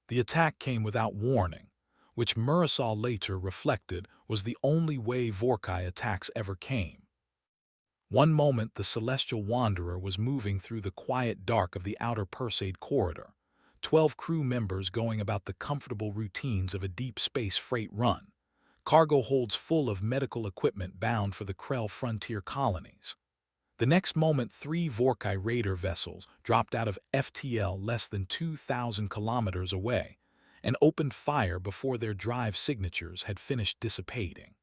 The attack came without warning, which Murasol later reflected was the only way Vorkai attacks ever came. One moment the celestial wanderer was moving through the quiet dark of the outer Perseid corridor, 12 crew members going about the comfortable routines of a deep space freight run, cargo holds full of medical equipment bound for the Krell frontier colonies. The next moment 3 Vorkai raider vessels dropped out of FTL less than 2,000 kilometers away and opened fire before their drive signatures had finished dissipating.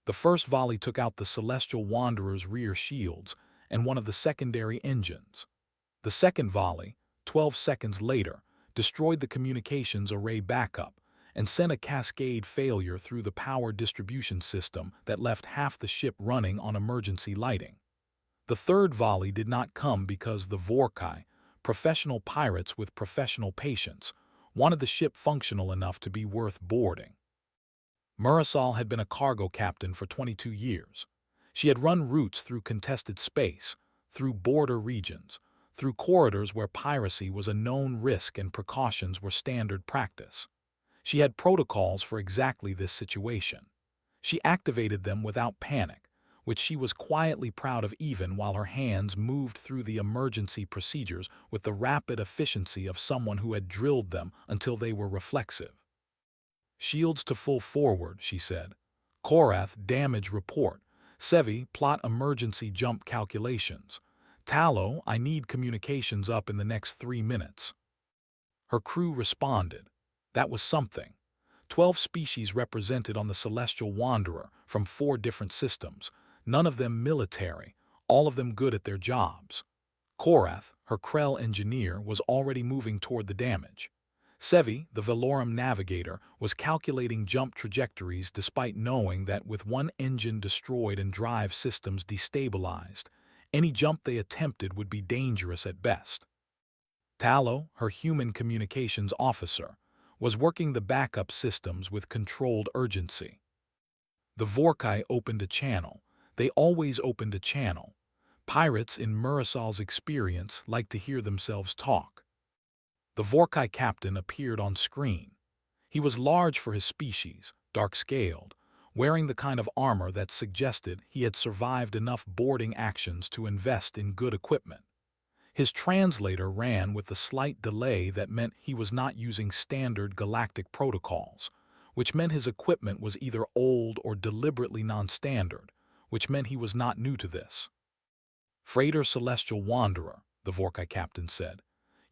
The first volley took out the Celestial Wanderer's rear shields and one of the secondary engines. The second volley, 12 seconds later, destroyed the communications array backup and sent a cascade failure through the power distribution system that left half the ship running on emergency lighting. The third volley did not come because the Vorkai, professional pirates with professional patience, wanted the ship functional enough to be worth boarding. Murasol had been a cargo captain for 22 years. She had run routes through contested space, through border regions, through corridors where piracy was a known risk and precautions were standard practice. She had protocols for exactly this situation. She activated them without panic, which she was quietly proud of even while her hands moved through the emergency procedures with the rapid efficiency of someone who had drilled them until they were reflexive. Shields to full forward, she said. Korath, damage report. Sevi, plot emergency jump calculations. Talo, I need communications up in the next 3 minutes. Her crew responded. That was something. 12 species represented on the Celestial Wanderer from 4 different systems, none of them military, all of them good at their jobs. Korath, her Krell engineer, was already moving toward the damage. Sevi, the Velorum navigator, was calculating jump trajectories despite knowing that with one engine destroyed and drive systems destabilized, any jump they attempted would be dangerous at best. Talo, her human communications officer, was working the backup systems with controlled urgency. The Vorkai opened a channel. They always opened a channel. Pirates, in Murasol's experience, like to hear themselves talk. The Vorkai captain appeared on screen. He was large for his species, dark-scaled, wearing the kind of armor that suggested he had survived enough boarding actions to invest in good equipment. His translator ran with the slight delay that meant he was not using standard galactic protocols, which meant his equipment was either old or deliberately non-standard, which meant he was not new to this. Freighter Celestial Wanderer, the Vorkai captain said.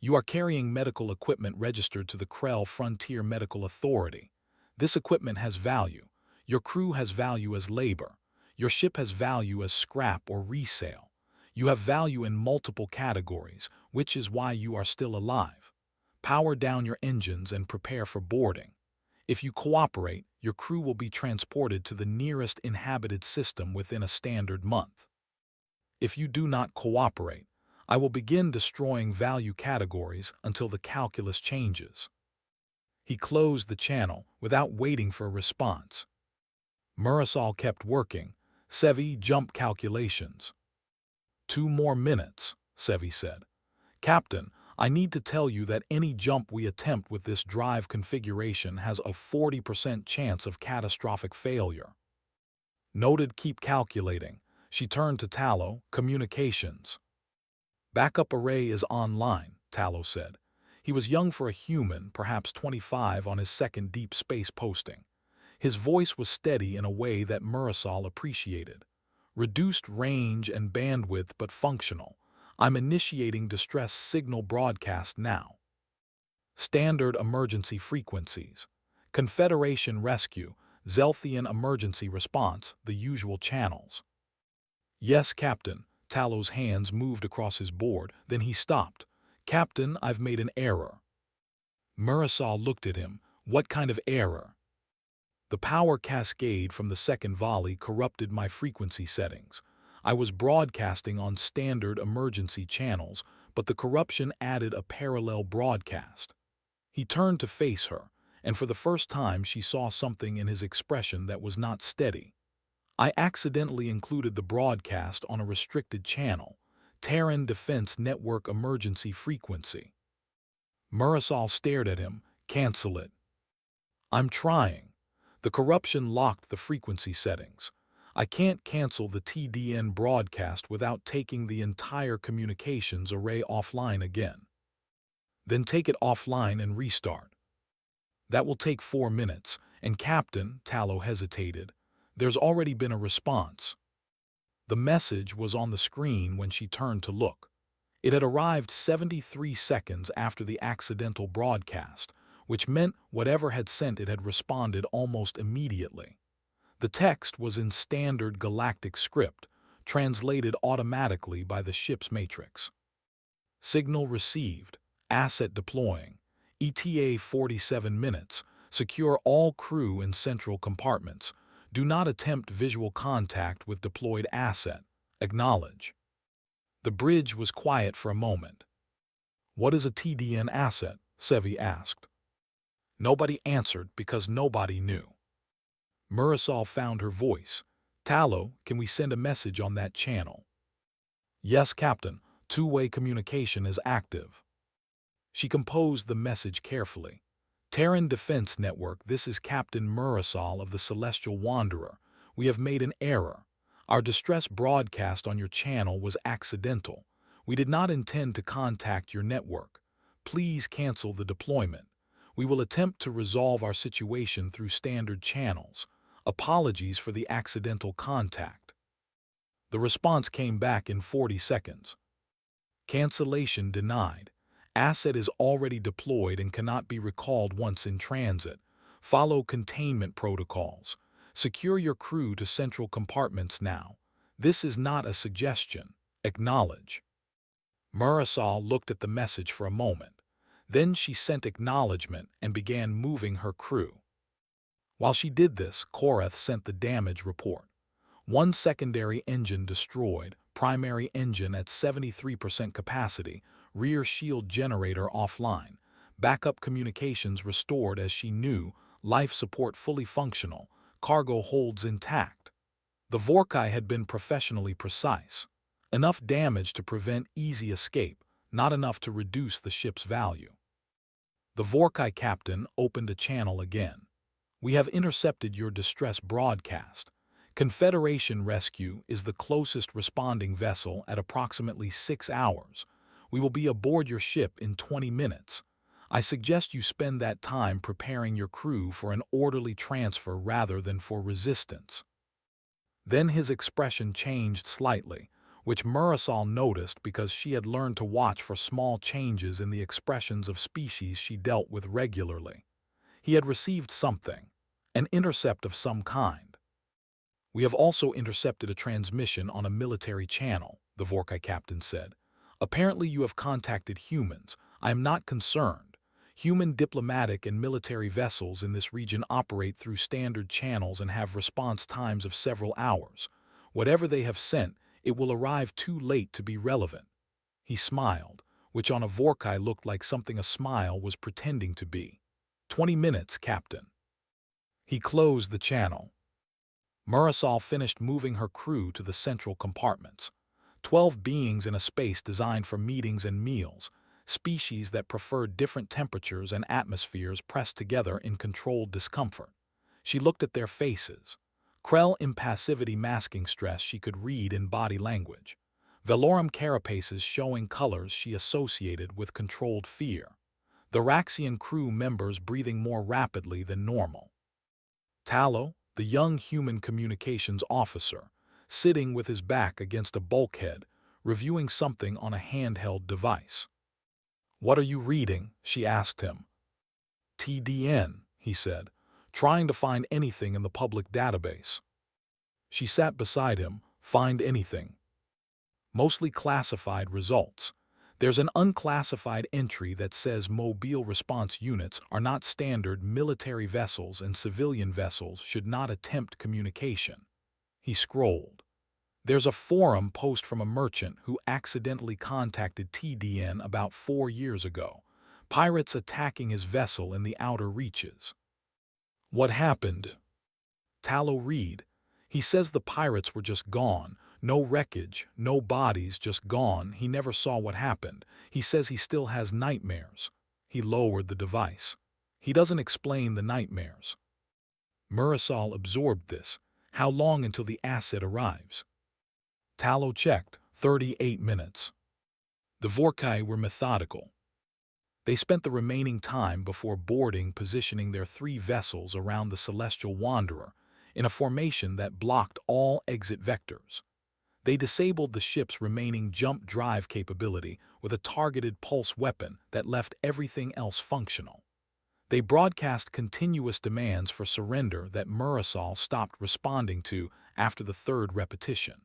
You are carrying medical equipment registered to the Krell Frontier Medical Authority. This equipment has value. Your crew has value as labor. Your ship has value as scrap or resale. You have value in multiple categories, which is why you are still alive. Power down your engines and prepare for boarding. If you cooperate, your crew will be transported to the nearest inhabited system within a standard month. If you do not cooperate, I will begin destroying value categories until the calculus changes. He closed the channel without waiting for a response. Murasol kept working. Sevi, jump calculations. 2 more minutes, Sevi said. Captain, I need to tell you that any jump we attempt with this drive configuration has a 40% chance of catastrophic failure. Noted, keep calculating. She turned to Talo, communications. Backup array is online, Talo said. He was young for a human, perhaps 25 on his second deep space posting. His voice was steady in a way that Murasol appreciated. Reduced range and bandwidth but functional. I'm initiating distress signal broadcast now. Standard emergency frequencies. Confederation rescue, Zelthian emergency response, the usual channels. Yes, Captain. Talo's hands moved across his board, then he stopped. Captain, I've made an error. Murasol looked at him. What kind of error? The power cascade from the second volley corrupted my frequency settings. I was broadcasting on standard emergency channels, but the corruption added a parallel broadcast. He turned to face her, and for the first time she saw something in his expression that was not steady. I accidentally included the broadcast on a restricted channel, Terran Defense Network emergency frequency. Murasol stared at him. Cancel it. I'm trying. The corruption locked the frequency settings. I can't cancel the TDN broadcast without taking the entire communications array offline again. Then take it offline and restart. That will take 4 minutes, and Captain, Tallow hesitated. There's already been a response. The message was on the screen when she turned to look. It had arrived 73 seconds after the accidental broadcast, which meant whatever had sent it had responded almost immediately. The text was in standard galactic script, translated automatically by the ship's matrix. Signal received. Asset deploying. ETA 47 minutes. Secure all crew in central compartments. Do not attempt visual contact with deployed asset. Acknowledge. The bridge was quiet for a moment. What is a TDN asset? Sevi asked. Nobody answered because nobody knew. Marisol found her voice. Tallow, can we send a message on that channel? Yes, Captain. Two-way communication is active. She composed the message carefully. Terran Defense Network, this is Captain Marisol of the Celestial Wanderer. We have made an error. Our distress broadcast on your channel was accidental. We did not intend to contact your network. Please cancel the deployment. We will attempt to resolve our situation through standard channels. Apologies for the accidental contact. The response came back in 40 seconds. Cancellation denied. Asset is already deployed and cannot be recalled once in transit. Follow containment protocols. Secure your crew to central compartments now. This is not a suggestion. Acknowledge. Marisol looked at the message for a moment. Then she sent acknowledgement and began moving her crew. While she did this, Korath sent the damage report. One secondary engine destroyed, primary engine at 73% capacity, rear shield generator offline, backup communications restored as she knew, life support fully functional, cargo holds intact. The Vorkai had been professionally precise. Enough damage to prevent easy escape, not enough to reduce the ship's value. The Vorkai captain opened a channel again. We have intercepted your distress broadcast. Confederation Rescue is the closest responding vessel at approximately 6 hours. We will be aboard your ship in 20 minutes. I suggest you spend that time preparing your crew for an orderly transfer rather than for resistance. Then his expression changed slightly, which Marisol noticed because she had learned to watch for small changes in the expressions of species she dealt with regularly. He had received something, an intercept of some kind. We have also intercepted a transmission on a military channel, the Vorkai captain said. Apparently you have contacted humans. I am not concerned. Human diplomatic and military vessels in this region operate through standard channels and have response times of several hours. Whatever they have sent, it will arrive too late to be relevant. He smiled, which on a Vorkai looked like something a smile was pretending to be. 20 minutes, Captain. He closed the channel. Marisol finished moving her crew to the central compartments. 12 beings in a space designed for meetings and meals, species that preferred different temperatures and atmospheres pressed together in controlled discomfort. She looked at their faces. Krell impassivity masking stress she could read in body language. Velorum carapaces showing colors she associated with controlled fear. The Raxian crew members breathing more rapidly than normal. Tallow, the young human communications officer, sitting with his back against a bulkhead, reviewing something on a handheld device. What are you reading? She asked him. TDN, he said, trying to find anything in the public database. She sat beside him. Find anything. Mostly classified results. There's an unclassified entry that says mobile response units are not standard military vessels and civilian vessels should not attempt communication. He scrolled. There's a forum post from a merchant who accidentally contacted TDN about 4 years ago. Pirates attacking his vessel in the outer reaches. What happened? Tallow read. He says the pirates were just gone. No wreckage, no bodies, just gone. He never saw what happened. He says he still has nightmares. He lowered the device. He doesn't explain the nightmares. Marisol absorbed this. How long until the asset arrives? Tallow checked, 38 minutes. The Vorkai were methodical. They spent the remaining time before boarding positioning their 3 vessels around the Celestial Wanderer in a formation that blocked all exit vectors. They disabled the ship's remaining jump drive capability with a targeted pulse weapon that left everything else functional. They broadcast continuous demands for surrender that Marisol stopped responding to after the 3rd repetition.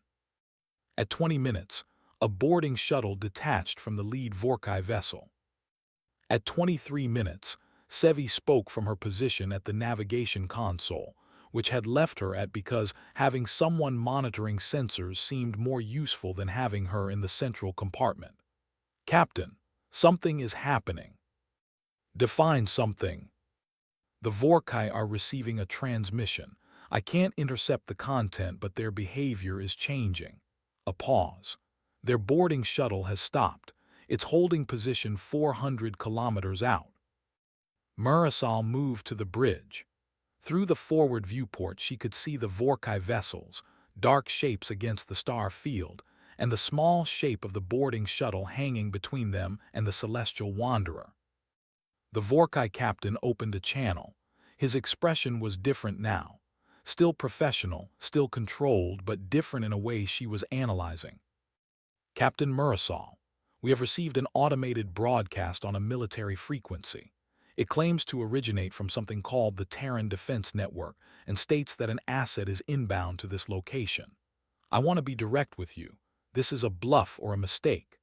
At 20 minutes, a boarding shuttle detached from the lead Vorkai vessel. At 23 minutes, Sevi spoke from her position at the navigation console, which had left her at because having someone monitoring sensors seemed more useful than having her in the central compartment. "Captain, something is happening." "Define something." "The Vorkai are receiving a transmission. I can't intercept the content, but their behavior is changing." A pause. "Their boarding shuttle has stopped. It's holding position 400 kilometers out." Marisol moved to the bridge. Through the forward viewport she could see the Vorkai vessels, dark shapes against the star field, and the small shape of the boarding shuttle hanging between them and the Celestial Wanderer. The Vorkai captain opened a channel. His expression was different now. Still professional, still controlled, but different in a way she was analyzing. "Captain Marisol, we have received an automated broadcast on a military frequency. It claims to originate from something called the Terran Defense Network and states that an asset is inbound to this location. I want to be direct with you. This is a bluff or a mistake.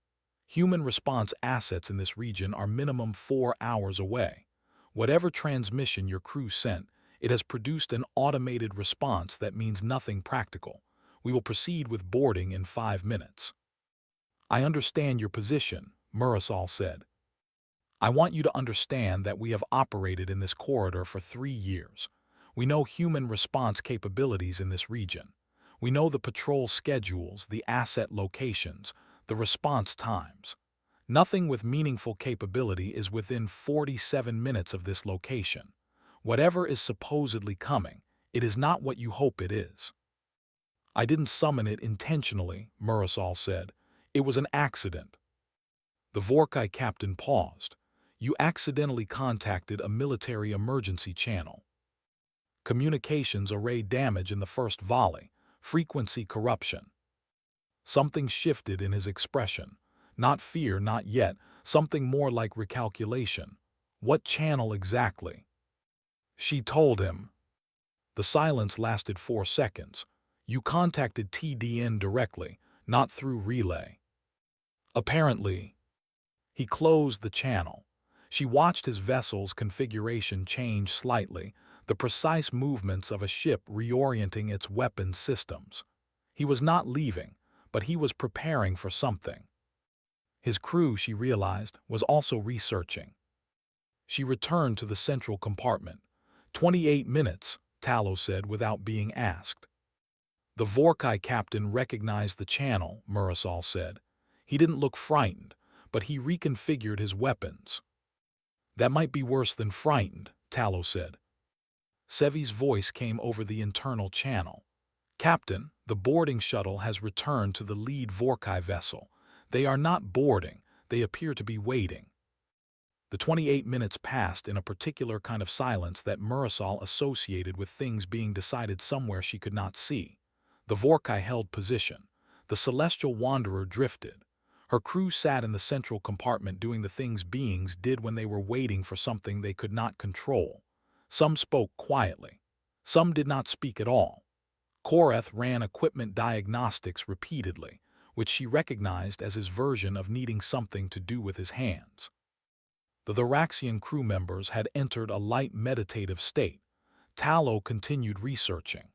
Human response assets in this region are minimum 4 hours away. Whatever transmission your crew sent, it has produced an automated response that means nothing practical. We will proceed with boarding in 5 minutes." "I understand your position," Marisol said. "I want you to understand that we have operated in this corridor for 3 years. We know human response capabilities in this region. We know the patrol schedules, the asset locations, the response times. Nothing with meaningful capability is within 47 minutes of this location. Whatever is supposedly coming, it is not what you hope it is." "I didn't summon it intentionally," Marisol said. "It was an accident." The Vorkai captain paused. "You accidentally contacted a military emergency channel. Communications array damage in the first volley, frequency corruption." Something shifted in his expression. Not fear, not yet, something more like recalculation. "What channel exactly?" She told him. The silence lasted 4 seconds. "You contacted TDN directly, not through relay." "Apparently." He closed the channel. She watched his vessel's configuration change slightly, the precise movements of a ship reorienting its weapon systems. He was not leaving, but he was preparing for something. His crew, she realized, was also researching. She returned to the central compartment. 28 minutes, Tallow said without being asked. "The Vorkai captain recognized the channel," Marisol said. "He didn't look frightened, but he reconfigured his weapons." "That might be worse than frightened," Tallow said. Sevi's voice came over the internal channel. "Captain, the boarding shuttle has returned to the lead Vorkai vessel. They are not boarding, they appear to be waiting." The 28 minutes passed in a particular kind of silence that Marisol associated with things being decided somewhere she could not see. The Vorkai held position. The Celestial Wanderer drifted. Her crew sat in the central compartment doing the things beings did when they were waiting for something they could not control. Some spoke quietly. Some did not speak at all. Koreth ran equipment diagnostics repeatedly, which she recognized as his version of needing something to do with his hands. The Thoraxian crew members had entered a light meditative state. Tallow continued researching.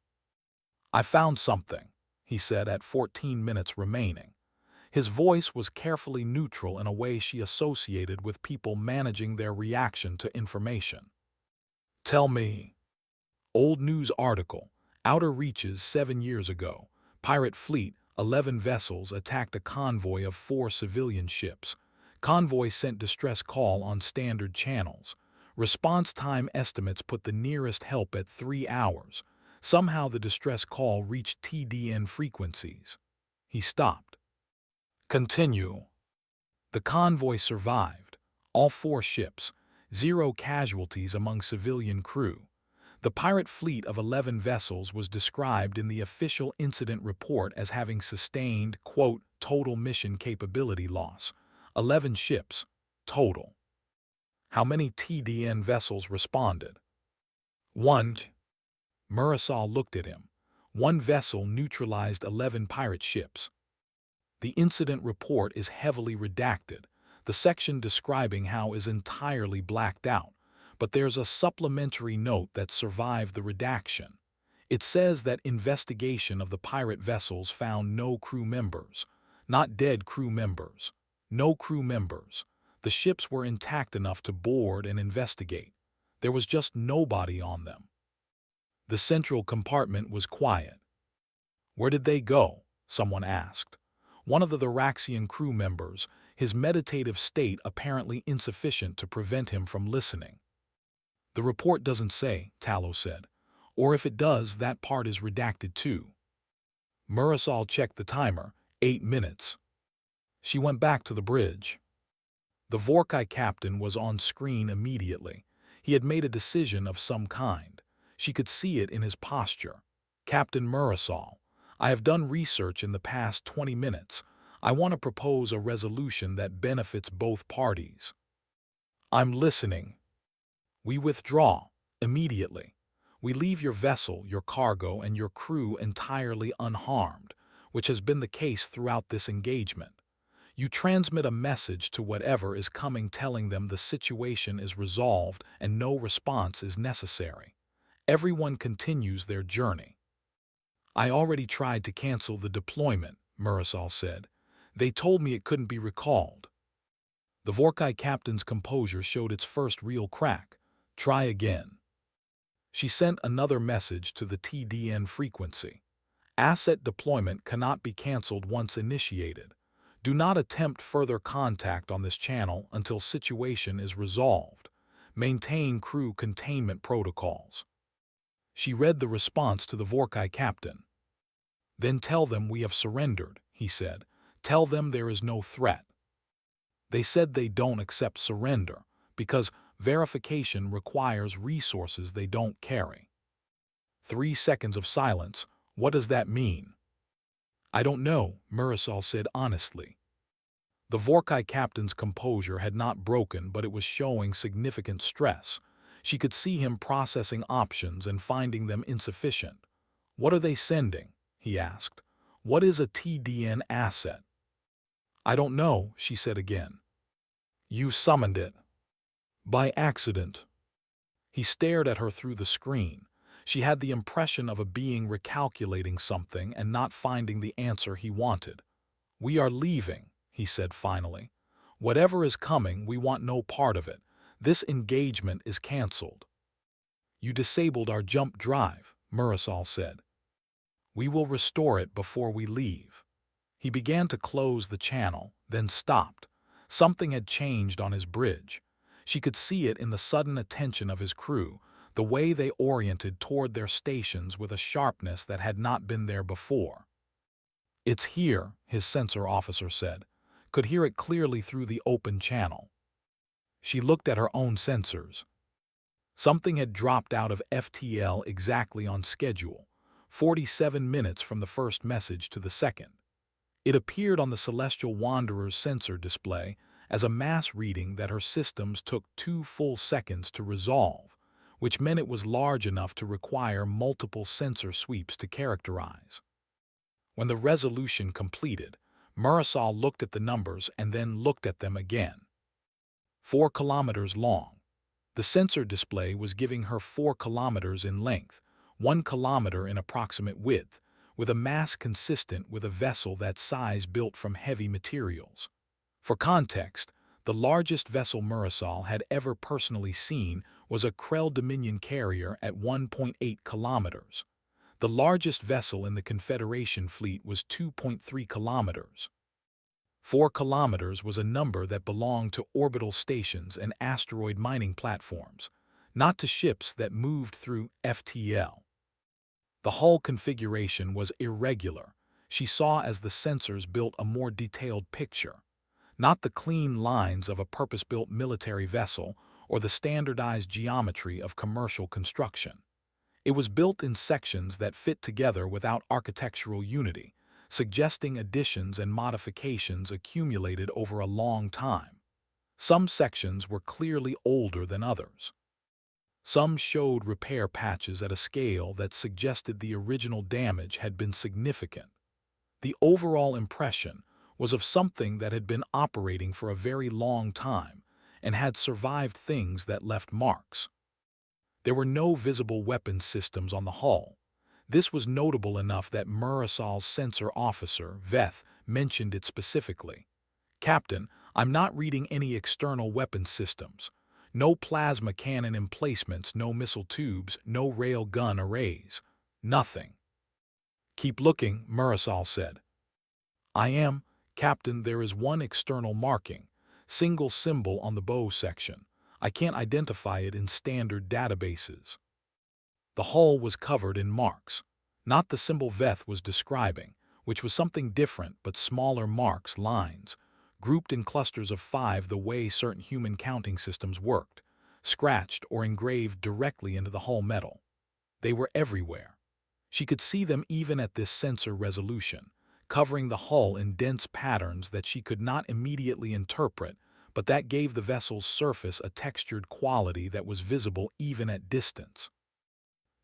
"I found something," he said at 14 minutes remaining. His voice was carefully neutral in a way she associated with people managing their reaction to information. "Tell me." Old news article. Outer Reaches 7 years ago. Pirate fleet, 11 vessels attacked a convoy of 4 civilian ships. Convoy sent distress call on standard channels. Response time estimates put the nearest help at 3 hours. Somehow the distress call reached TDN frequencies. He stopped. Continue. The convoy survived. All 4 ships. 0 casualties among civilian crew. The pirate fleet of 11 vessels was described in the official incident report as having sustained, quote, total mission capability loss. 11 ships. Total. How many TDN vessels responded? 1. Murasol looked at him. 1 vessel neutralized 11 pirate ships. The incident report is heavily redacted. The section describing how is entirely blacked out, but there's a supplementary note that survived the redaction. It says that investigation of the pirate vessels found no crew members. Not dead crew members. No crew members. The ships were intact enough to board and investigate. There was just nobody on them. The central compartment was quiet. Where did they go? Someone asked. One of the Thraxian crew members, his meditative state apparently insufficient to prevent him from listening. The report doesn't say, Talos said. Or if it does, that part is redacted too. Murasol checked the timer. 8 minutes. She went back to the bridge. The Vorkai captain was on screen immediately. He had made a decision of some kind. She could see it in his posture. Captain Murasol, I have done research in the past 20 minutes. I want to propose a resolution that benefits both parties. I'm listening. We withdraw immediately. We leave your vessel, your cargo, and your crew entirely unharmed, which has been the case throughout this engagement. You transmit a message to whatever is coming telling them the situation is resolved and no response is necessary. Everyone continues their journey. I already tried to cancel the deployment, Murasol said. They told me it couldn't be recalled. The Vorkai captain's composure showed its first real crack. Try again. She sent another message to the TDN frequency. Asset deployment cannot be canceled once initiated. Do not attempt further contact on this channel until situation is resolved. Maintain crew containment protocols. She read the response to the Vorkai captain. Then tell them we have surrendered, he said. Tell them there is no threat. They said they don't accept surrender because verification requires resources they don't carry. 3 seconds of silence. What does that mean? I don't know, Murasol said honestly. The Vorkai captain's composure had not broken, but it was showing significant stress. She could see him processing options and finding them insufficient. What are they sending? He asked. What is a TDN asset? I don't know, she said again. You summoned it. By accident. He stared at her through the screen. She had the impression of a being recalculating something and not finding the answer he wanted. We are leaving, he said finally. Whatever is coming, we want no part of it. This engagement is cancelled. You disabled our jump drive, Murasol said. We will restore it before we leave. He began to close the channel, then stopped. Something had changed on his bridge. She could see it in the sudden attention of his crew, the way they oriented toward their stations with a sharpness that had not been there before. It's here, his sensor officer said. Could hear it clearly through the open channel. She looked at her own sensors. Something had dropped out of FTL exactly on schedule, 47 minutes from the first message to the second. It appeared on the Celestial Wanderer's sensor display as a mass reading that her systems took 2 full seconds to resolve, which meant it was large enough to require multiple sensor sweeps to characterize. When the resolution completed, Murasol looked at the numbers and then looked at them again. 4 kilometers long. The sensor display was giving her 4 kilometers in length, 1 kilometer in approximate width, with a mass consistent with a vessel that size built from heavy materials. For context, the largest vessel Murasol had ever personally seen was a Krell Dominion carrier at 1.8 kilometers. The largest vessel in the Confederation fleet was 2.3 kilometers. 4 kilometers was a number that belonged to orbital stations and asteroid mining platforms, not to ships that moved through FTL. The hull configuration was irregular, she saw as the sensors built a more detailed picture, not the clean lines of a purpose-built military vessel or the standardized geometry of commercial construction. It was built in sections that fit together without architectural unity, suggesting additions and modifications accumulated over a long time. Some sections were clearly older than others. Some showed repair patches at a scale that suggested the original damage had been significant. The overall impression was of something that had been operating for a very long time and had survived things that left marks. There were no visible weapon systems on the hull. This was notable enough that Murasal's sensor officer, Veth, mentioned it specifically. "Captain, I'm not reading any external weapon systems. No plasma cannon emplacements, no missile tubes, no rail gun arrays. Nothing." "Keep looking," Murasal said. "I am, Captain. There is one external marking, single symbol on the bow section. I can't identify it in standard databases." The hull was covered in marks, not the symbol Veth was describing, which was something different but smaller marks, lines, grouped in clusters of 5 the way certain human counting systems worked, scratched or engraved directly into the hull metal. They were everywhere. She could see them even at this sensor resolution, covering the hull in dense patterns that she could not immediately interpret, but that gave the vessel's surface a textured quality that was visible even at distance.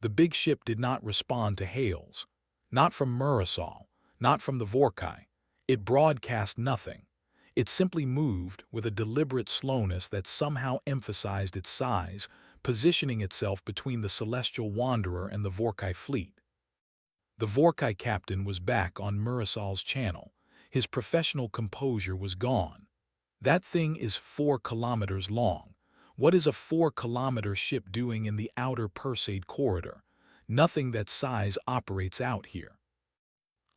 The big ship did not respond to hails, not from Murasal, not from the Vorkai. It broadcast nothing. It simply moved with a deliberate slowness that somehow emphasized its size, positioning itself between the Celestial Wanderer and the Vorkai fleet. The Vorkai captain was back on Murasal's channel. His professional composure was gone. "That thing is 4 kilometers long. What is a 4-kilometer ship doing in the outer Perseid corridor? Nothing that size operates out here."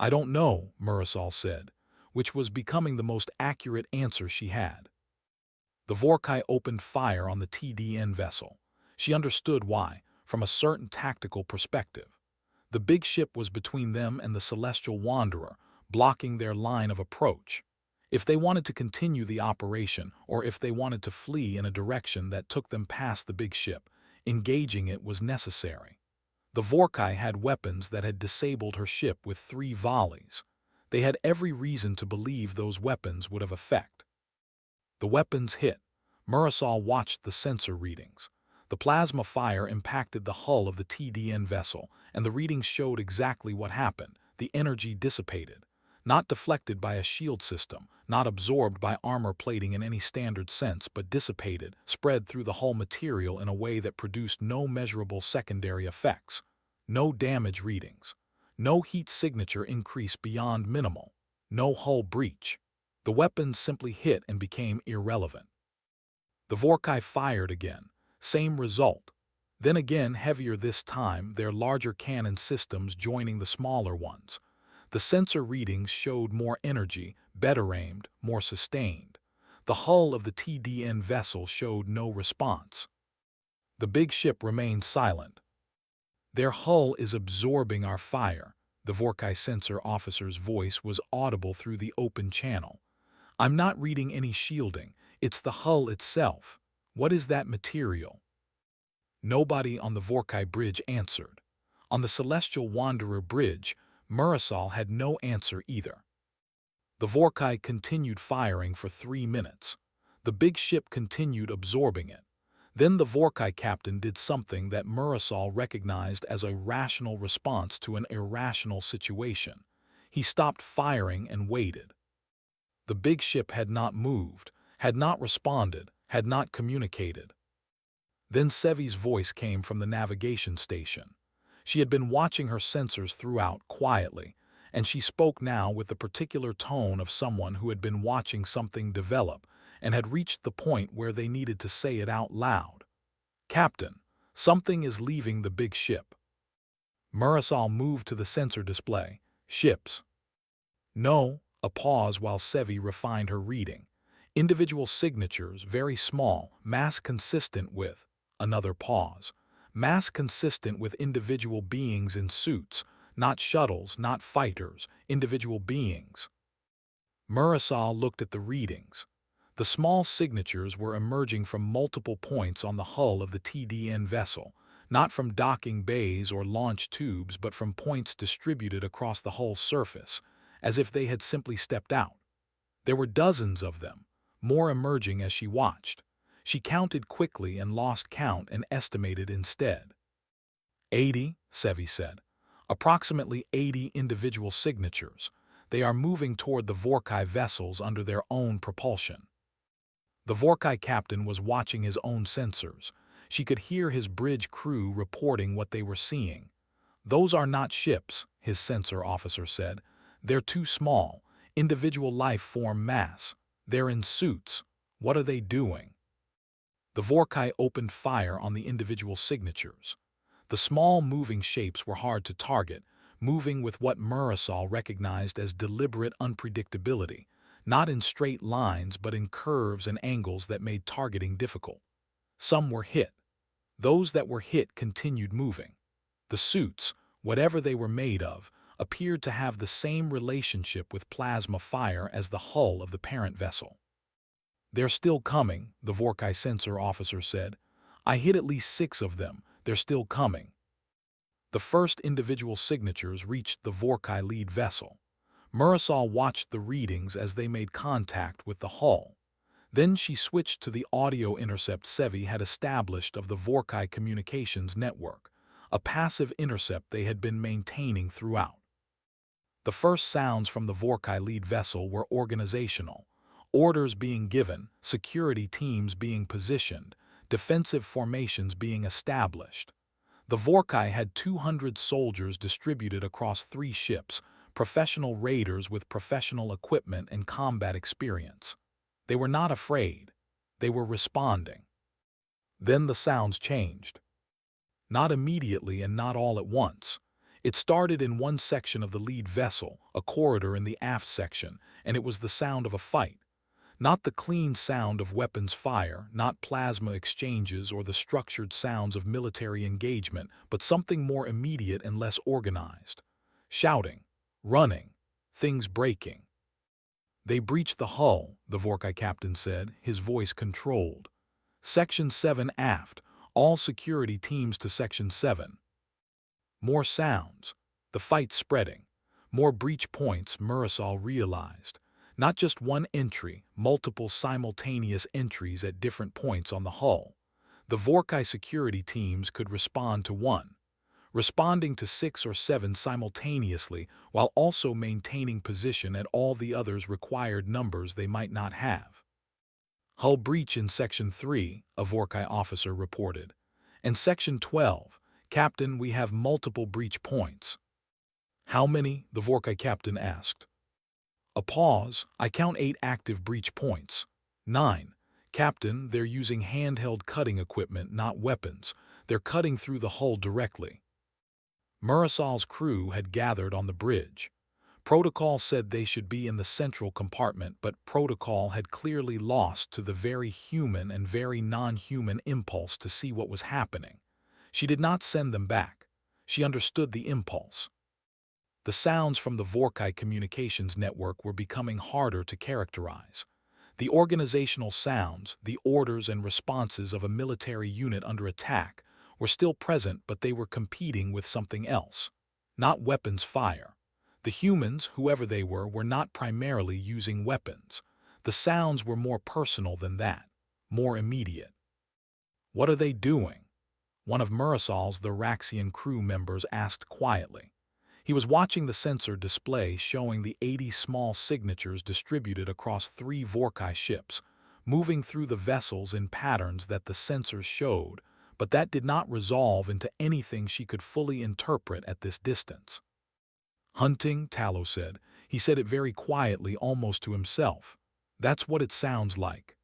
"I don't know," Murasal said, which was becoming the most accurate answer she had. The Vorkai opened fire on the TDN vessel. She understood why, from a certain tactical perspective. The big ship was between them and the Celestial Wanderer, blocking their line of approach. If they wanted to continue the operation, or if they wanted to flee in a direction that took them past the big ship, engaging it was necessary. The Vorkai had weapons that had disabled her ship with 3 volleys. They had every reason to believe those weapons would have effect. The weapons hit. Murasal watched the sensor readings. The plasma fire impacted the hull of the TDN vessel, and the readings showed exactly what happened. The energy dissipated. Not deflected by a shield system, not absorbed by armor plating in any standard sense, but dissipated, spread through the hull material in a way that produced no measurable secondary effects. No damage readings. No heat signature increase beyond minimal. No hull breach. The weapons simply hit and became irrelevant. The Vorkai fired again. Same result. Then again, heavier this time, their larger cannon systems joining the smaller ones. The sensor readings showed more energy, better aimed, more sustained. The hull of the TDN vessel showed no response. The big ship remained silent. "Their hull is absorbing our fire," the Vorkai sensor officer's voice was audible through the open channel. "I'm not reading any shielding. It's the hull itself. What is that material?" Nobody on the Vorkai bridge answered. On the Celestial Wanderer bridge, Murasal had no answer either. The Vorkai continued firing for 3 minutes. The big ship continued absorbing it. Then the Vorkai captain did something that Murasal recognized as a rational response to an irrational situation. He stopped firing and waited. The big ship had not moved, had not responded, had not communicated. Then Sevi's voice came from the navigation station. She had been watching her sensors throughout quietly, and she spoke now with the particular tone of someone who had been watching something develop and had reached the point where they needed to say it out loud. "Captain, something is leaving the big ship." Murasal moved to the sensor display. "Ships." "No, A pause while Sevi refined her reading. Individual signatures, very small, mass consistent with. Another pause. Mass consistent with individual beings in suits, not shuttles, not fighters, individual beings. Murasol looked at the readings. The small signatures were emerging from multiple points on the hull of the TDN vessel, not from docking bays or launch tubes but from points distributed across the hull surface, as if they had simply stepped out. There were dozens of them, more emerging as she watched. She counted quickly and lost count and estimated instead. 80, Sevi said. Approximately 80 individual signatures. They are moving toward the Vorkai vessels under their own propulsion. The Vorkai captain was watching his own sensors. She could hear his bridge crew reporting what they were seeing. Those are not ships, his sensor officer said. They're too small, individual life form mass. They're in suits. What are they doing? The Vorkai opened fire on the individual signatures. The small moving shapes were hard to target, moving with what Murasol recognized as deliberate unpredictability, not in straight lines but in curves and angles that made targeting difficult. Some were hit. Those that were hit continued moving. The suits, whatever they were made of, appeared to have the same relationship with plasma fire as the hull of the parent vessel. They're still coming, the Vorkai sensor officer said. I hit at least 6 of them. They're still coming. The first individual signatures reached the Vorkai lead vessel. Murasol watched the readings as they made contact with the hull. Then she switched to the audio intercept Sevi had established of the Vorkai communications network, a passive intercept they had been maintaining throughout. The first sounds from the Vorkai lead vessel were organizational, orders being given, security teams being positioned, defensive formations being established. The Vorkai had 200 soldiers distributed across 3 ships, professional raiders with professional equipment and combat experience. They were not afraid. They were responding. Then the sounds changed. Not immediately and not all at once. It started in one section of the lead vessel, a corridor in the aft section, and it was the sound of a fight. Not the clean sound of weapons fire, not plasma exchanges or the structured sounds of military engagement, but something more immediate and less organized. Shouting, running, things breaking. They breached the hull, the Vorkai captain said, his voice controlled. Section 7 aft, all security teams to Section 7. More sounds, the fight spreading. More breach points, Murasol realized. Not just one entry, multiple simultaneous entries at different points on the hull. The Vorkai security teams could respond to one, responding to 6 or 7 simultaneously while also maintaining position at all the others required numbers they might not have. Hull breach in Section 3, a Vorkai officer reported. And Section 12, Captain, we have multiple breach points. How many? The Vorkai captain asked. A pause. I count 8 active breach points. 9. Captain, they're using handheld cutting equipment, not weapons. They're cutting through the hull directly. Murasol's crew had gathered on the bridge. Protocol said they should be in the central compartment, but Protocol had clearly lost to the very human and very non-human impulse to see what was happening. She did not send them back. She understood the impulse. The sounds from the Vorkai communications network were becoming harder to characterize. The organizational sounds, the orders and responses of a military unit under attack, were still present, but they were competing with something else. Not weapons fire. The humans, whoever they were not primarily using weapons. The sounds were more personal than that, more immediate. What are they doing? One of Murasol's Raxian crew members asked quietly. He was watching the sensor display showing the 80 small signatures distributed across 3 Vorkai ships, moving through the vessels in patterns that the sensors showed, but that did not resolve into anything she could fully interpret at this distance. Hunting, Tallow said. He said it very quietly, almost to himself. That's what it sounds like.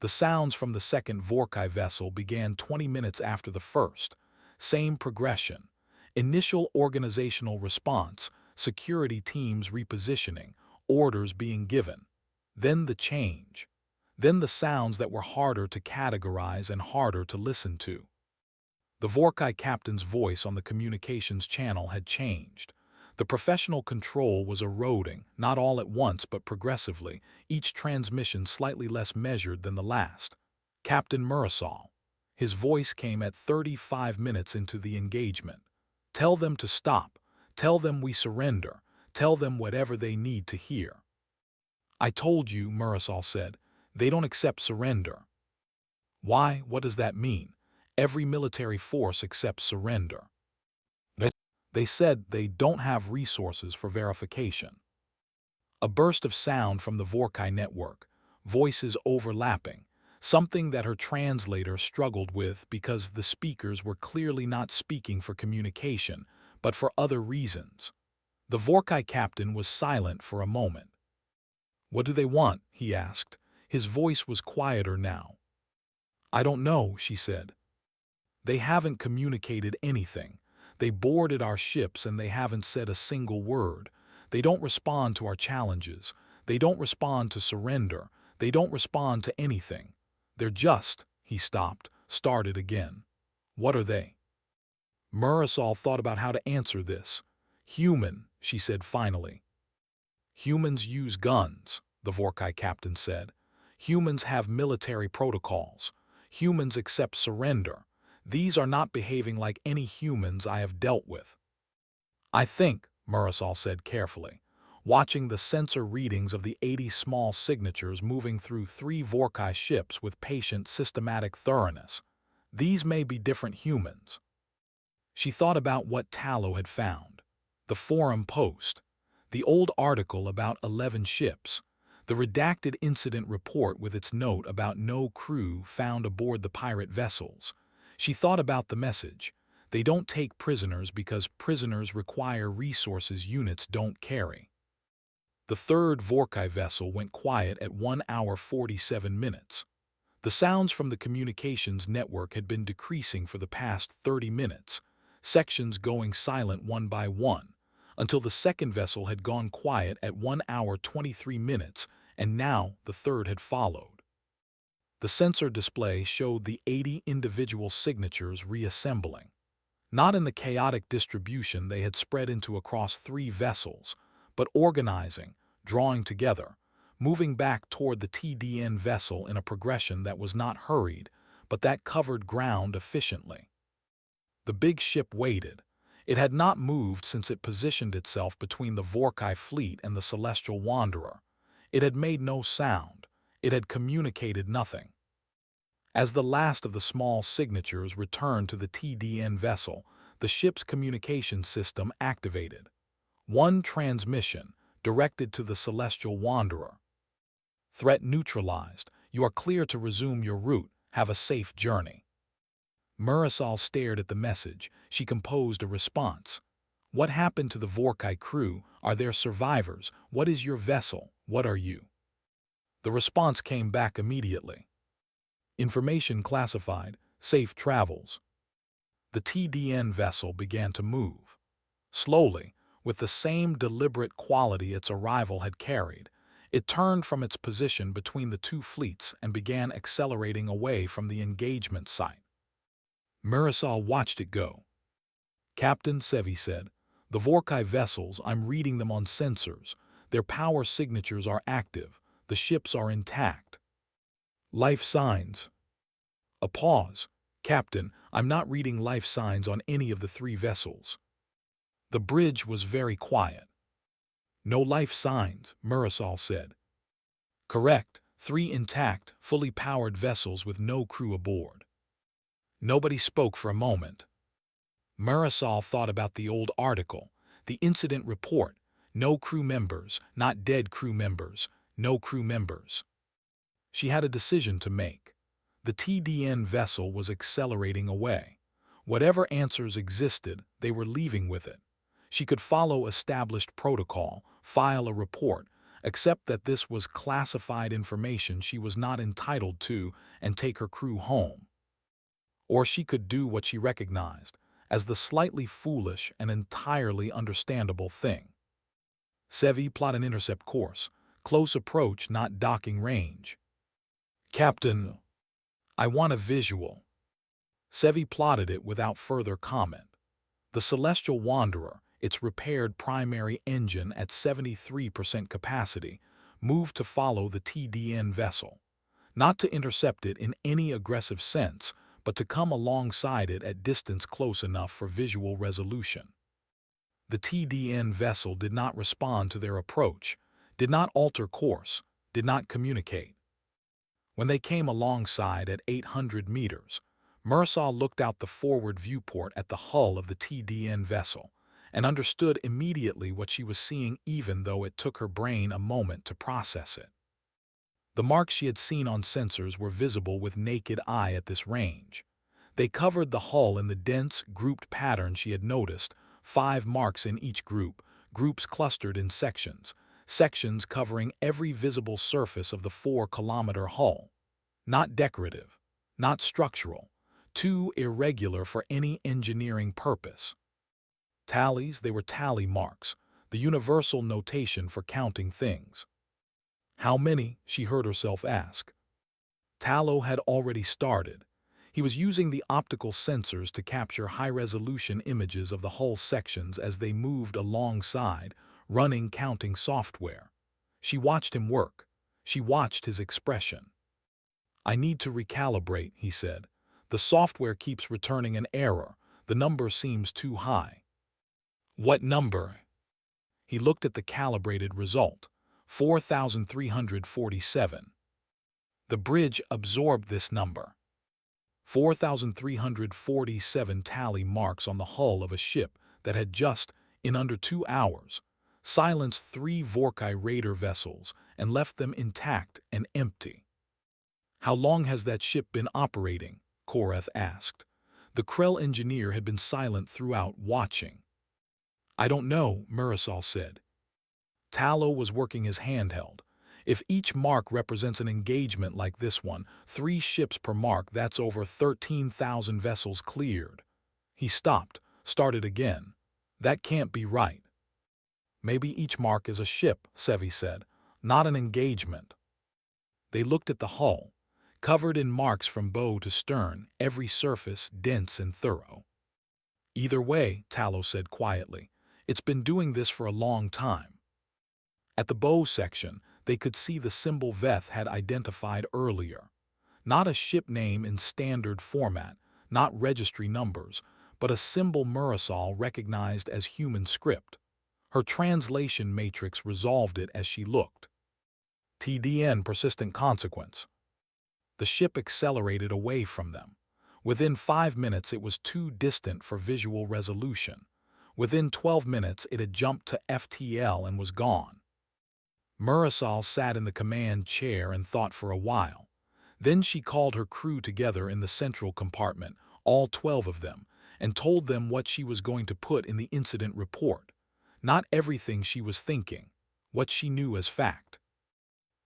The sounds from the second Vorkai vessel began 20 minutes after the first. Same progression. Initial organizational response, security teams repositioning, orders being given, then the change, then the sounds that were harder to categorize and harder to listen to. The Vorkai captain's voice on the communications channel had changed. The professional control was eroding, not all at once but progressively, each transmission slightly less measured than the last. Captain Murasol. His voice came at 35 minutes into the engagement. Tell them to stop. Tell them we surrender. Tell them whatever they need to hear. I told you, Murasol said. They don't accept surrender. Why? What does that mean? Every military force accepts surrender. They said they don't have resources for verification. A burst of sound from the Vorkai network, voices overlapping, something that her translator struggled with because the speakers were clearly not speaking for communication, but for other reasons. The Vorkai captain was silent for a moment. What do they want? He asked. His voice was quieter now. I don't know, she said. They haven't communicated anything. They boarded our ships and they haven't said a single word. They don't respond to our challenges. They don't respond to surrender. They don't respond to anything. They're just, he stopped, started again. What are they? Murasol thought about how to answer this. Human, she said finally. Humans use guns, the Vorkai captain said. Humans have military protocols. Humans accept surrender. These are not behaving like any humans I have dealt with. I think, Murasol said carefully, watching the sensor readings of the 80 small signatures moving through 3 Vorkai ships with patient, systematic thoroughness. These may be different humans. She thought about what Tallow had found. The forum post. The old article about 11 ships. The redacted incident report with its note about no crew found aboard the pirate vessels. She thought about the message. They don't take prisoners because prisoners require resources units don't carry. The third Vorkai vessel went quiet at 1 hour 47 minutes. The sounds from the communications network had been decreasing for the past 30 minutes, sections going silent one by one, until the second vessel had gone quiet at 1 hour 23 minutes, and now the third had followed. The sensor display showed the 80 individual signatures reassembling. Not in the chaotic distribution they had spread into across 3 vessels, but organizing, drawing together, moving back toward the TDN vessel in a progression that was not hurried, but that covered ground efficiently. The big ship waited. It had not moved since it positioned itself between the Vorkai fleet and the Celestial Wanderer. It had made no sound. It had communicated nothing. As the last of the small signatures returned to the TDN vessel, the ship's communication system activated. One transmission, directed to the Celestial Wanderer. Threat neutralized. You are clear to resume your route. Have a safe journey. Murasol stared at the message. She composed a response. What happened to the Vorkai crew? Are there survivors? What is your vessel? What are you? The response came back immediately. Information classified. Safe travels. The TDN vessel began to move. Slowly, with the same deliberate quality its arrival had carried, it turned from its position between the 2 fleets and began accelerating away from the engagement site. Murasol watched it go. Captain, Sevi said, the Vorkai vessels, I'm reading them on sensors. Their power signatures are active. The ships are intact. Life signs. A pause. Captain, I'm not reading life signs on any of the 3 vessels. The bridge was very quiet. No life signs, Murasol said. Correct. 3 intact, fully powered vessels with no crew aboard. Nobody spoke for a moment. Murasol thought about the old article, the incident report. No crew members, not dead crew members, no crew members. She had a decision to make. The TDN vessel was accelerating away. Whatever answers existed, they were leaving with it. She could follow established protocol, file a report, accept that this was classified information she was not entitled to, and take her crew home. Or she could do what she recognized as the slightly foolish and entirely understandable thing. Sevi, plot an intercept course. Close approach, not docking range. Captain, I want a visual. Sevi plotted it without further comment. The Celestial Wanderer, its repaired primary engine at 73% capacity, moved to follow the TDN vessel, not to intercept it in any aggressive sense, but to come alongside it at distance close enough for visual resolution. The TDN vessel did not respond to their approach, did not alter course, did not communicate. When they came alongside at 800 meters, Mursaw looked out the forward viewport at the hull of the TDN vessel and understood immediately what she was seeing, even though it took her brain a moment to process it. The marks she had seen on sensors were visible with naked eye at this range. They covered the hull in the dense, grouped pattern she had noticed, 5 marks in each group, groups clustered in sections, sections covering every visible surface of the 4-kilometer hull. Not decorative, not structural, too irregular for any engineering purpose. Tallies, they were tally marks, the universal notation for counting things. How many? She heard herself ask. Tallow had already started. He was using the optical sensors to capture high-resolution images of the hull sections as they moved alongside, running counting software. She watched him work. She watched his expression. I need to recalibrate, he said. The software keeps returning an error. The number seems too high. What number? He looked at the calibrated result. 4,347. The bridge absorbed this number. 4,347 tally marks on the hull of a ship that had just, in under 2 hours, silenced 3 Vorkai raider vessels and left them intact and empty. How long has that ship been operating? Koreth asked. The Krell engineer had been silent throughout, watching. I don't know, Mursaw said. Tallow was working his handheld. If each mark represents an engagement like this one, 3 ships per mark, that's over 13,000 vessels cleared. He stopped, started again. That can't be right. Maybe each mark is a ship, Sevi said, not an engagement. They looked at the hull, covered in marks from bow to stern, every surface dense and thorough. Either way, Tallow said quietly, it's been doing this for a long time. At the bow section, they could see the symbol Veth had identified earlier. Not a ship name in standard format, not registry numbers, but a symbol Mursaw recognized as human script. Her translation matrix resolved it as she looked. TDN, persistent consequence. The ship accelerated away from them. Within 5 minutes it was too distant for visual resolution. Within 12 minutes it had jumped to FTL and was gone. Mursaw sat in the command chair and thought for a while. Then she called her crew together in the central compartment, all 12 of them, and told them what she was going to put in the incident report. Not everything she was thinking, what she knew as fact.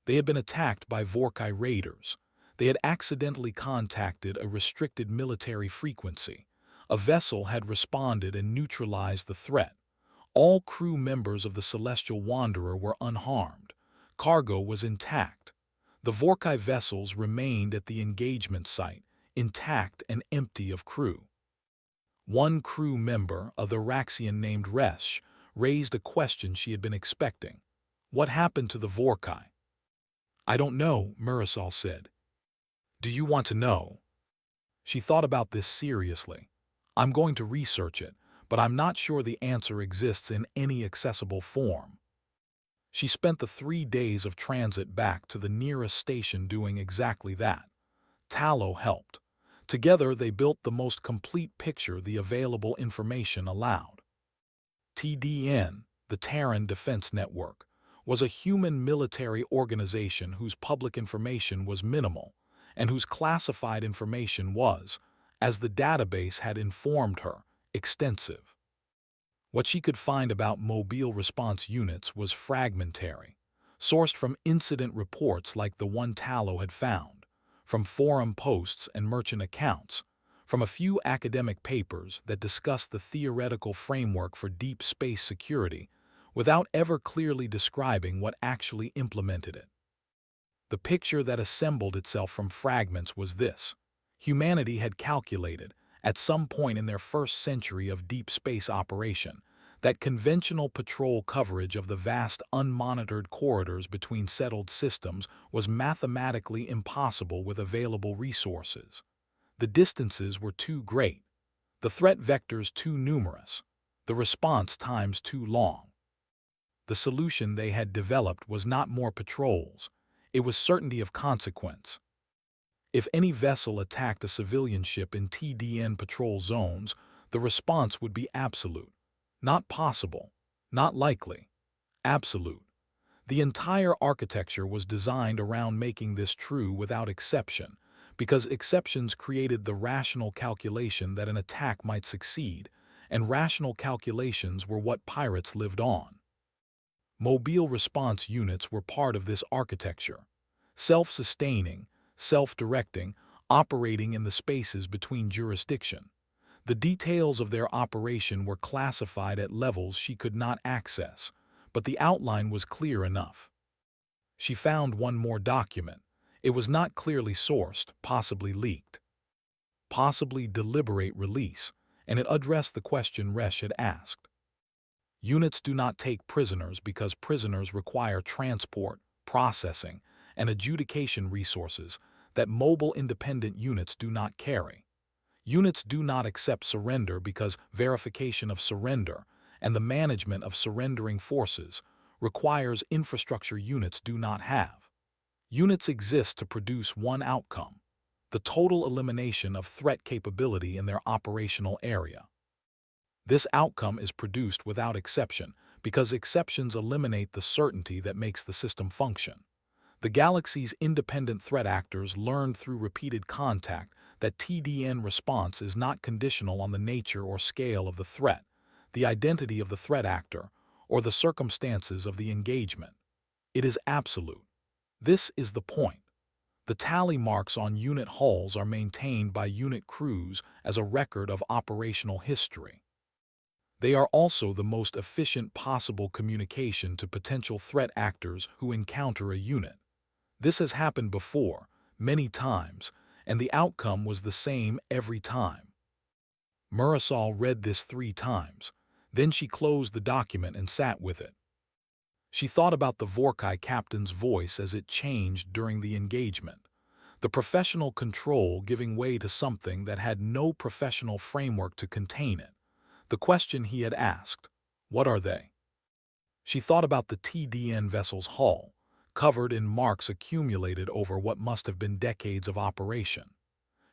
They had been attacked by Vorkai raiders. They had accidentally contacted a restricted military frequency. A vessel had responded and neutralized the threat. All crew members of the Celestial Wanderer were unharmed. Cargo was intact. The Vorkai vessels remained at the engagement site, intact and empty of crew. One crew member, a Thraxian named Resh, raised a question she had been expecting. What happened to the Vorkai? I don't know, Mursaw said. Do you want to know? She thought about this seriously. I'm going to research it, but I'm not sure the answer exists in any accessible form. She spent the 3 days of transit back to the nearest station doing exactly that. Tallow helped. Together they built the most complete picture the available information allowed. TDN, the Terran Defense Network, was a human military organization whose public information was minimal and whose classified information was, as the database had informed her, extensive. What she could find about mobile response units was fragmentary, sourced from incident reports like the one Tallow had found, from forum posts and merchant accounts, from a few academic papers that discussed the theoretical framework for deep space security, without ever clearly describing what actually implemented it. The picture that assembled itself from fragments was this. Humanity had calculated, at some point in their first century of deep space operation, that conventional patrol coverage of the vast unmonitored corridors between settled systems was mathematically impossible with available resources. The distances were too great, the threat vectors too numerous, the response times too long. The solution they had developed was not more patrols, it was certainty of consequence. If any vessel attacked a civilian ship in TDN patrol zones, the response would be absolute. Not possible, not likely, absolute. The entire architecture was designed around making this true without exception, because exceptions created the rational calculation that an attack might succeed, and rational calculations were what pirates lived on. Mobile response units were part of this architecture, self-sustaining, self-directing, operating in the spaces between jurisdiction. The details of their operation were classified at levels she could not access, but the outline was clear enough. She found one more document. It was not clearly sourced, possibly leaked, possibly deliberate release, and it addressed the question Resh had asked. Units do not take prisoners because prisoners require transport, processing, and adjudication resources that mobile independent units do not carry. Units do not accept surrender because verification of surrender and the management of surrendering forces requires infrastructure units do not have. Units exist to produce one outcome: the total elimination of threat capability in their operational area. This outcome is produced without exception because exceptions eliminate the certainty that makes the system function. The galaxy's independent threat actors learned through repeated contact that TDN response is not conditional on the nature or scale of the threat, the identity of the threat actor, or the circumstances of the engagement. It is absolute. This is the point. The tally marks on unit hulls are maintained by unit crews as a record of operational history. They are also the most efficient possible communication to potential threat actors who encounter a unit. This has happened before, many times, and the outcome was the same every time. Marisol read this 3 times. Then she closed the document and sat with it. She thought about the Vorkai captain's voice as it changed during the engagement, the professional control giving way to something that had no professional framework to contain it. The question he had asked, "What are they?" She thought about the TDN vessel's hull, covered in marks accumulated over what must have been decades of operation.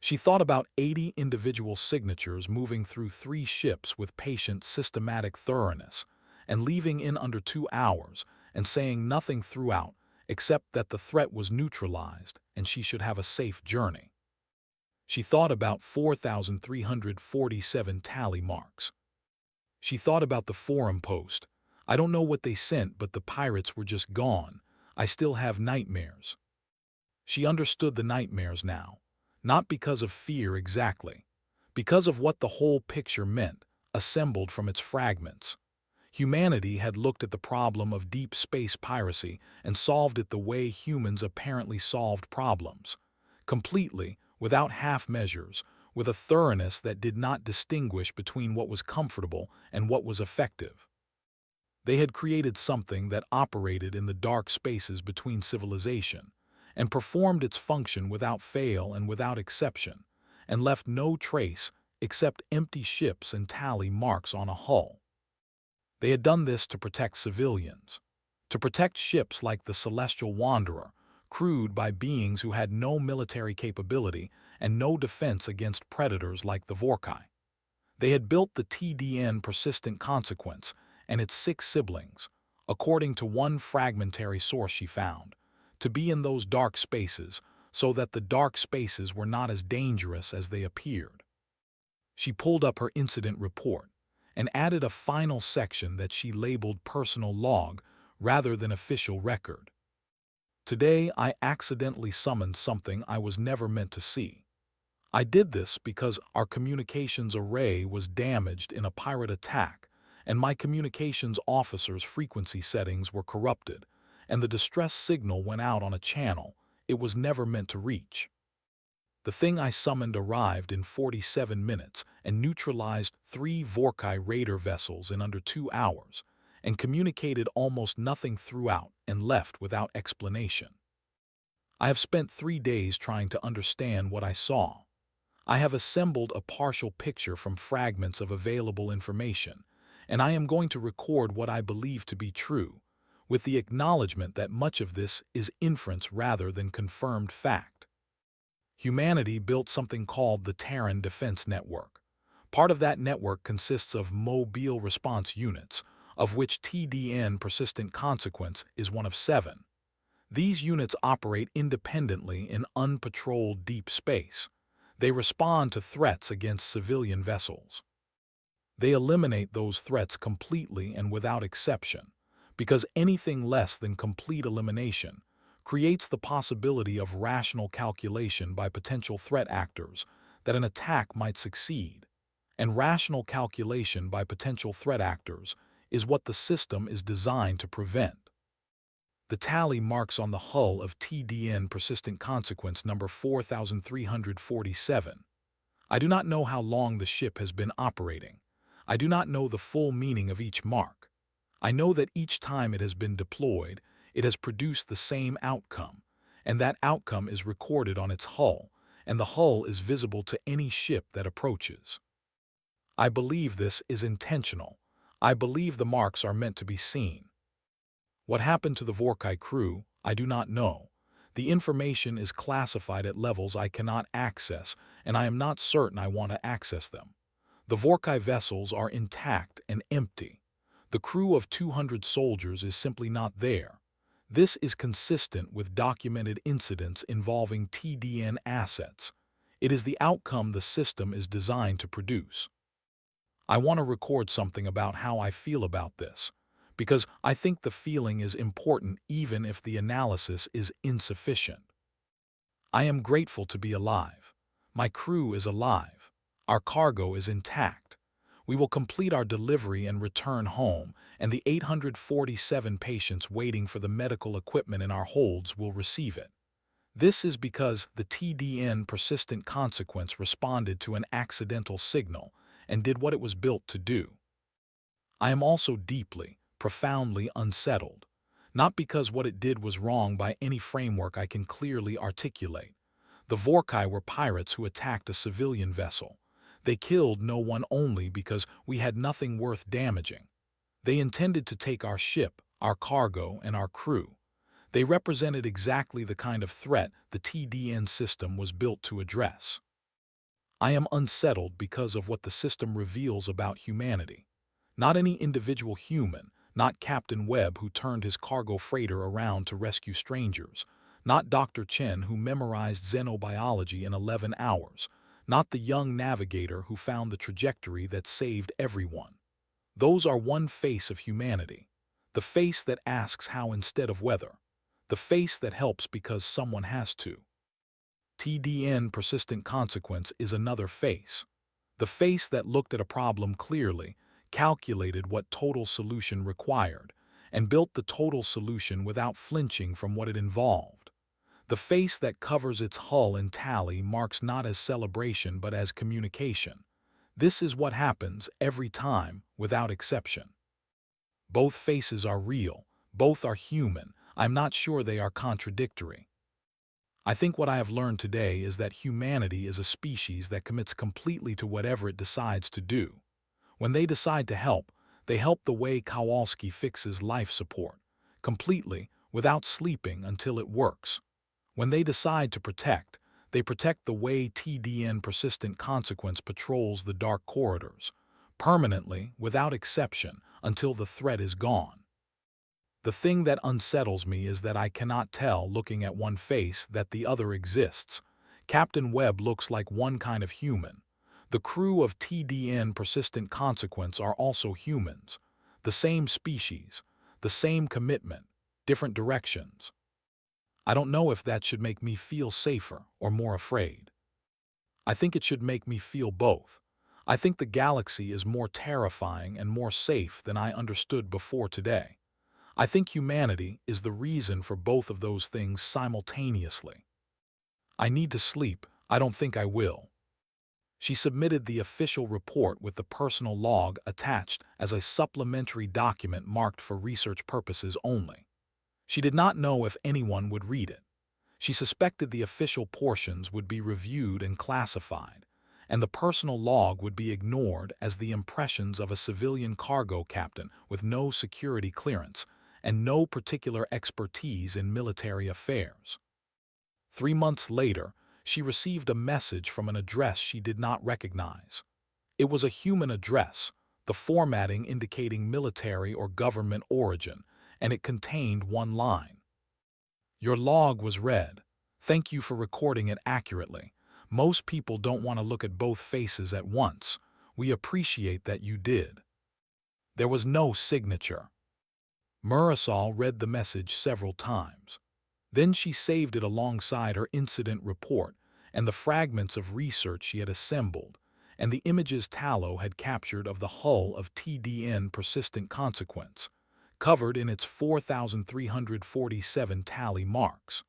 She thought about 80 individual signatures moving through 3 ships with patient, systematic thoroughness, and leaving in under 2 hours, and saying nothing throughout except that the threat was neutralized and she should have a safe journey. She thought about 4,347 tally marks. She thought about the forum post. "I don't know what they sent, but the pirates were just gone. I still have nightmares." She understood the nightmares now, not because of fear exactly, because of what the whole picture meant, assembled from its fragments. Humanity had looked at the problem of deep space piracy and solved it the way humans apparently solved problems, completely, without half measures, with a thoroughness that did not distinguish between what was comfortable and what was effective. They had created something that operated in the dark spaces between civilization, and performed its function without fail and without exception, and left no trace except empty ships and tally marks on a hull. They had done this to protect civilians, to protect ships like the Celestial Wanderer, crewed by beings who had no military capability and no defense against predators like the Vorkai. They had built the TDN Persistent Consequence and its 6 siblings, according to one fragmentary source she found, to be in those dark spaces so that the dark spaces were not as dangerous as they appeared. She pulled up her incident report and added a final section that she labeled personal log rather than official record. "Today I accidentally summoned something I was never meant to see. I did this because our communications array was damaged in a pirate attack, and my communications officer's frequency settings were corrupted, and the distress signal went out on a channel it was never meant to reach. The thing I summoned arrived in 47 minutes and neutralized 3 Vorkai raider vessels in under 2 hours, and communicated almost nothing throughout and left without explanation. I have spent 3 days trying to understand what I saw. I have assembled a partial picture from fragments of available information, and I am going to record what I believe to be true, with the acknowledgement that much of this is inference rather than confirmed fact. Humanity built something called the Terran Defense Network. Part of that network consists of mobile response units, of which TDN Persistent Consequence is one of 7. These units operate independently in unpatrolled deep space. They respond to threats against civilian vessels. They eliminate those threats completely and without exception, because anything less than complete elimination creates the possibility of rational calculation by potential threat actors that an attack might succeed. And rational calculation by potential threat actors is what the system is designed to prevent. The tally marks on the hull of TDN Persistent Consequence number 4347. I do not know how long the ship has been operating. I do not know the full meaning of each mark. I know that each time it has been deployed, it has produced the same outcome, and that outcome is recorded on its hull, and the hull is visible to any ship that approaches. I believe this is intentional. I believe the marks are meant to be seen. What happened to the Vorkai crew, I do not know. The information is classified at levels I cannot access, and I am not certain I want to access them. The Vorkai vessels are intact and empty. The crew of 200 soldiers is simply not there. This is consistent with documented incidents involving TDN assets. It is the outcome the system is designed to produce. I want to record something about how I feel about this, because I think the feeling is important even if the analysis is insufficient. I am grateful to be alive. My crew is alive. Our cargo is intact. We will complete our delivery and return home, and the 847 patients waiting for the medical equipment in our holds will receive it. This is because the TDN Persistent Consequence responded to an accidental signal and did what it was built to do. I am also deeply, profoundly unsettled, not because what it did was wrong by any framework I can clearly articulate. The Vorkai were pirates who attacked a civilian vessel. They killed no one only because we had nothing worth damaging. They intended to take our ship, our cargo, and our crew. They represented exactly the kind of threat the TDN system was built to address. I am unsettled because of what the system reveals about humanity. Not any individual human, not Captain Webb who turned his cargo freighter around to rescue strangers, not Dr. Chen who memorized xenobiology in 11 hours, not the young navigator who found the trajectory that saved everyone. Those are one face of humanity, the face that asks how instead of whether, the face that helps because someone has to. TDN Persistent Consequence is another face, the face that looked at a problem clearly, calculated what total solution required, and built the total solution without flinching from what it involved. The face that covers its hull in tally marks not as celebration but as communication. This is what happens every time, without exception. Both faces are real, both are human. I'm not sure they are contradictory. I think what I have learned today is that humanity is a species that commits completely to whatever it decides to do. When they decide to help, they help the way Kowalski fixes life support, completely, without sleeping until it works. When they decide to protect, they protect the way TDN Persistent Consequence patrols the dark corridors, permanently, without exception, until the threat is gone. The thing that unsettles me is that I cannot tell, looking at one face, that the other exists. Captain Webb looks like one kind of human. The crew of TDN Persistent Consequence are also humans. The same species, the same commitment, different directions. I don't know if that should make me feel safer or more afraid. I think it should make me feel both. I think the galaxy is more terrifying and more safe than I understood before today. I think humanity is the reason for both of those things simultaneously. I need to sleep. I don't think I will. She submitted the official report with the personal log attached as a supplementary document marked for research purposes only. She did not know if anyone would read it. She suspected the official portions would be reviewed and classified, and the personal log would be ignored as the impressions of a civilian cargo captain with no security clearance and no particular expertise in military affairs. 3 months later, she received a message from an address she did not recognize. It was a human address, the formatting indicating military or government origin, and it contained one line. Your log was read. Thank you for recording it accurately. Most people don't want to look at both faces at once. We appreciate that you did. There was no signature. Marisol read the message several times. Then she saved it alongside her incident report and the fragments of research she had assembled, and the images Tallow had captured of the hull of TDN Persistent Consequence, covered in its 4,347 tally marks.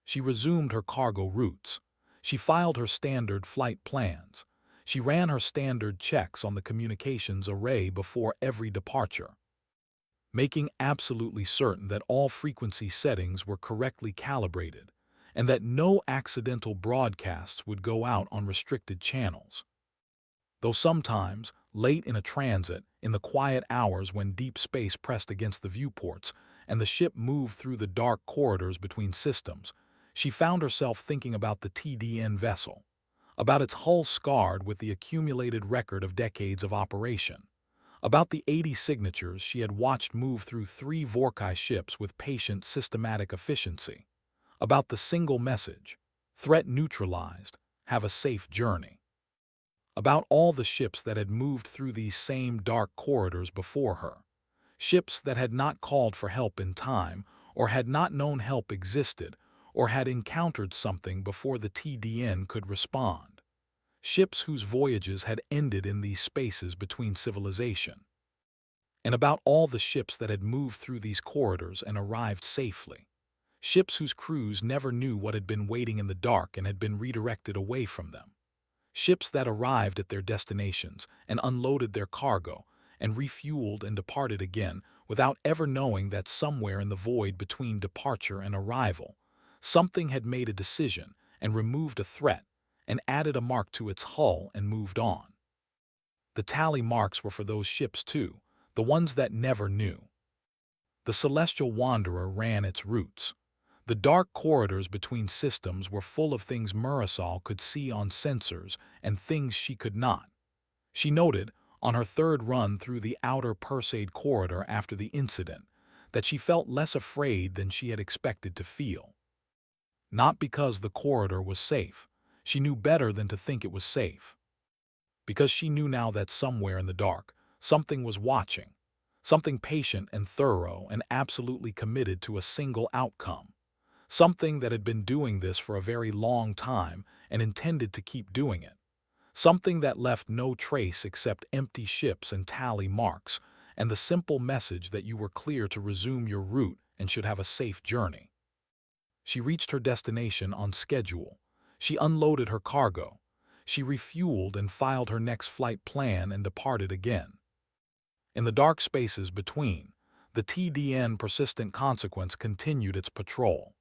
She resumed her cargo routes. She filed her standard flight plans. She ran her standard checks on the communications array before every departure, making absolutely certain that all frequency settings were correctly calibrated and that no accidental broadcasts would go out on restricted channels. Though sometimes, late in a transit, in the quiet hours when deep space pressed against the viewports and the ship moved through the dark corridors between systems, she found herself thinking about the TDN vessel, about its hull scarred with the accumulated record of decades of operation, about the 80 signatures she had watched move through 3 Vorkai ships with patient, systematic efficiency, about the single message, threat neutralized, have a safe journey, about all the ships that had moved through these same dark corridors before her, ships that had not called for help in time, or had not known help existed, or had encountered something before the TDN could respond. Ships whose voyages had ended in these spaces between civilization. And about all the ships that had moved through these corridors and arrived safely. Ships whose crews never knew what had been waiting in the dark and had been redirected away from them. Ships that arrived at their destinations and unloaded their cargo and refueled and departed again without ever knowing that somewhere in the void between departure and arrival, something had made a decision and removed a threat and added a mark to its hull and moved on. The tally marks were for those ships too, the ones that never knew. The Celestial Wanderer ran its routes. The dark corridors between systems were full of things Marisol could see on sensors and things she could not. She noted, on her third run through the outer Perseid corridor after the incident, that she felt less afraid than she had expected to feel. Not because the corridor was safe. She knew better than to think it was safe. Because she knew now that somewhere in the dark, something was watching. Something patient and thorough and absolutely committed to a single outcome. Something that had been doing this for a very long time and intended to keep doing it. Something that left no trace except empty ships and tally marks, and the simple message that you were clear to resume your route and should have a safe journey. She reached her destination on schedule. She unloaded her cargo. She refueled and filed her next flight plan and departed again. In the dark spaces between, the TDN Persistent Consequence continued its patrol.